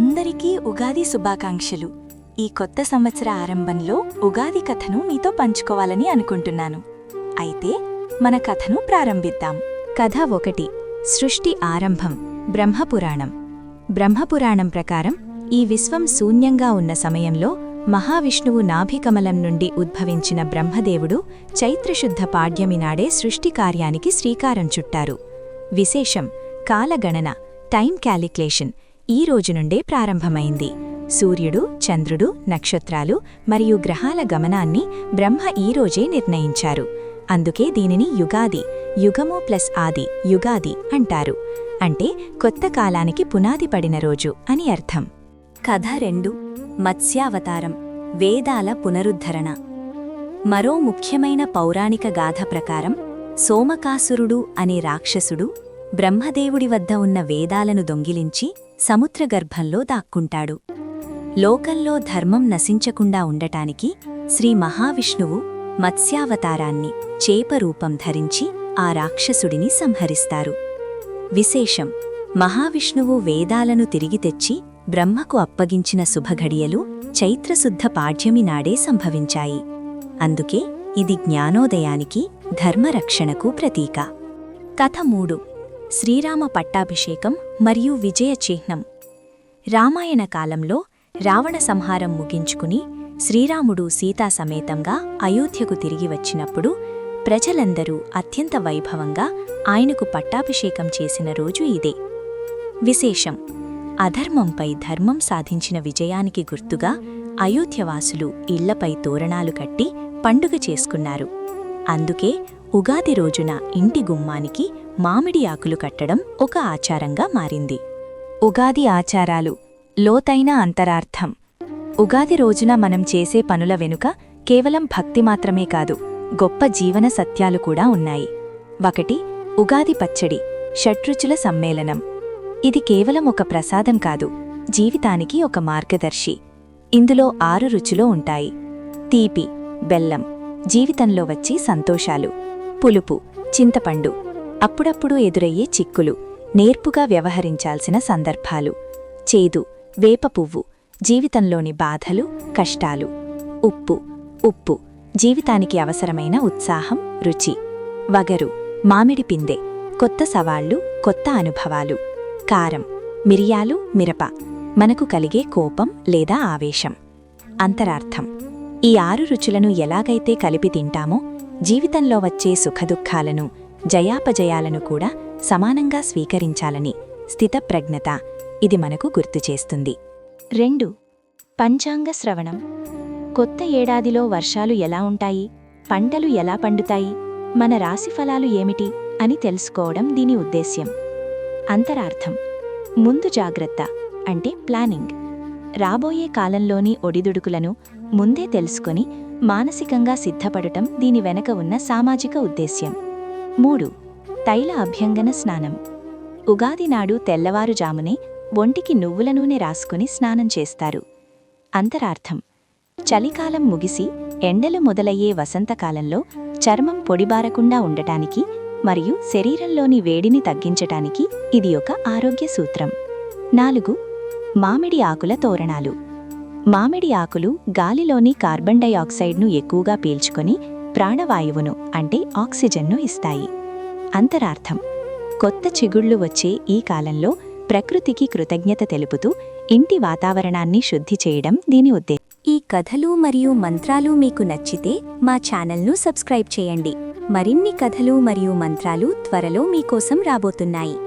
అందరికీ ఉగాది శుభాకాంక్షలు. ఈ కొత్త సంవత్సర ఆరంభంలో ఉగాది కథను మీతో పంచుకోవాలని అనుకుంటున్నాను. అయితే మన కథను ప్రారంభిద్దాం. కథ 1. సృష్టి ఆరంభం. బ్రహ్మపురాణం. బ్రహ్మపురాణం ప్రకారం ఈ విశ్వం శూన్యంగా ఉన్న సమయంలో మహావిష్ణువు నాభికమలం నుండి ఉద్భవించిన బ్రహ్మదేవుడు చైత్రశుద్ధ పాడ్యమి నాడే సృష్టి కార్యానికి శ్రీకారం చుట్టారు. విశేషం, కాలగణన, టైం క్యాలిక్యులేషన్ ఈ రోజు నుండే ప్రారంభమైంది. సూర్యుడు, చంద్రుడు, నక్షత్రాలు మరియు గ్రహాల గమనాన్ని బ్రహ్మ ఈ రోజే నిర్ణయించారు. అందుకే దీనిని యుగాది, యుగము ప్లస్ ఆది, యుగాది అంటారు. అంటే కొత్త కాలానికి పునాది పడిన రోజు అని అర్థం. కథ 2. మత్స్యావతారం. వేదాల పునరుద్ధరణ. మరో ముఖ్యమైన పౌరాణిక గాథ ప్రకారం సోమకాసురుడు అనే రాక్షసుడు బ్రహ్మదేవుడి వద్ద ఉన్న వేదాలను దొంగిలించి సముద్రగర్భంలో దాక్కుంటాడు. లోకంలో ధర్మం నశించకుండా ఉండటానికి శ్రీ మహావిష్ణువు మత్స్యావతారాన్ని చేపరూపం ధరించి ఆ రాక్షసుడిని సంహరిస్తారు. విశేషం, మహావిష్ణువు వేదాలను తిరిగి తెచ్చి బ్రహ్మకు అప్పగించిన శుభఘడియలు చైత్రశుద్ధ పాడ్యమి నాడే సంభవించాయి. అందుకే ఇది జ్ఞానోదయానికి, ధర్మరక్షణకు ప్రతీక. కథ 3. శ్రీరామ పట్టాభిషేకం మరియు విజయ చిహ్నం. రామాయణ కాలంలో రావణ సంహారం ముగించుకుని శ్రీరాముడు సీతా సమేతంగా అయోధ్యకు తిరిగి వచ్చినప్పుడు ప్రజలందరూ అత్యంత వైభవంగా ఆయనకు పట్టాభిషేకం చేసిన రోజు ఇదే. విశేషం, అధర్మంపై ధర్మం సాధించిన విజయానికి గుర్తుగా అయోధ్యవాసులు ఇళ్లపై తోరణాలు కట్టి పండుగ చేసుకున్నారు. అందుకే ఉగాది రోజున ఇంటి గుమ్మానికి మామిడి ఆకులు కట్టడం ఒక ఆచారంగా మారింది. ఉగాది ఆచారాలు. లోతైన అంతరార్థం. ఉగాది రోజున మనం చేసే పనుల వెనుక కేవలం భక్తి మాత్రమే కాదు, గొప్ప జీవన సత్యాలు కూడా ఉన్నాయి. 1. ఉగాది పచ్చడి, షడ్రుచుల సమ్మేళనం. ఇది కేవలం ఒక ప్రసాదం కాదు, జీవితానికి ఒక మార్గదర్శి. ఇందులో 6 రుచులు ఉంటాయి. తీపి, బెల్లం, జీవితంలో వచ్చే సంతోషాలు. పులుపు, చింతపండు, అప్పుడప్పుడు ఎదురయ్యే చిక్కులు, నేర్పుగా వ్యవహరించాల్సిన సందర్భాలు. చేదు, వేప పువ్వు, జీవితంలోని బాధలు, కష్టాలు. ఉప్పు, జీవితానికి అవసరమైన ఉత్సాహం, రుచి. వగరు, మామిడి పిందె, కొత్త సవాళ్లు, కొత్త అనుభవాలు. కారం, మిరియాలు, మిరప, మనకు కలిగే కోపం లేదా ఆవేశం. అంతరార్థం, ఈ 6 రుచులను ఎలాగైతే కలిపి తింటామో జీవితంలో వచ్చే సుఖదుఖాలను, జయాపజయాలను కూడా సమానంగా స్వీకరించాలని స్థితప్రజ్ఞత ఇది మనకు గుర్తుచేస్తుంది. 2. పంచాంగ శ్రవణం. కొత్త ఏడాదిలో వర్షాలు ఎలా ఉంటాయి, పంటలు ఎలా పండుతాయి, మన రాశిఫలాలు ఏమిటి అని తెలుసుకోవడం దీని ఉద్దేశ్యం. అంతరార్థం, ముందు జాగ్రత్త అంటే ప్లానింగ్. రాబోయే కాలంలోని ఒడిదుడుకులను ముందే తెలుసుకొని మానసికంగా సిద్ధపడటం దీని వెనక ఉన్న సామాజిక ఉద్దేశ్యం. 3. తైల అభ్యంగన స్నానం. ఉగాది నాడు తెల్లవారుజామునే ఒంటికి నువ్వుల నూనె రాసుకుని స్నానం చేస్తారు. అంతరార్థం, చలికాలం ముగిసి ఎండలు మొదలయ్యే వసంతకాలంలో చర్మం పొడిబారకుండా ఉండటానికి మరియు శరీరంలోని వేడిని తగ్గించటానికి ఇది ఒక ఆరోగ్య సూత్రం. 4. మామిడి ఆకుల తోరణాలు. మామిడి ఆకులు గాలిలోని కార్బన్ డయాక్సైడ్ను ఎక్కువగా పీల్చుకొని ప్రాణవాయువును అంటే ఆక్సిజన్ను ఇస్తాయి. అంతరార్థం, కొత్త చిగుళ్లు వచ్చే ఈ కాలంలో ప్రకృతికి కృతజ్ఞత తెలుపుతూ ఇంటి వాతావరణాన్ని శుద్ధి చేయడం దీని ఉద్దేశం. ఈ కథలు మరియు మంత్రాలు మీకు నచ్చితే మా ఛానల్ను సబ్స్క్రైబ్ చేయండి. మరిన్ని కథలు మరియు మంత్రాలు త్వరలో మీకోసం రాబోతున్నాయి.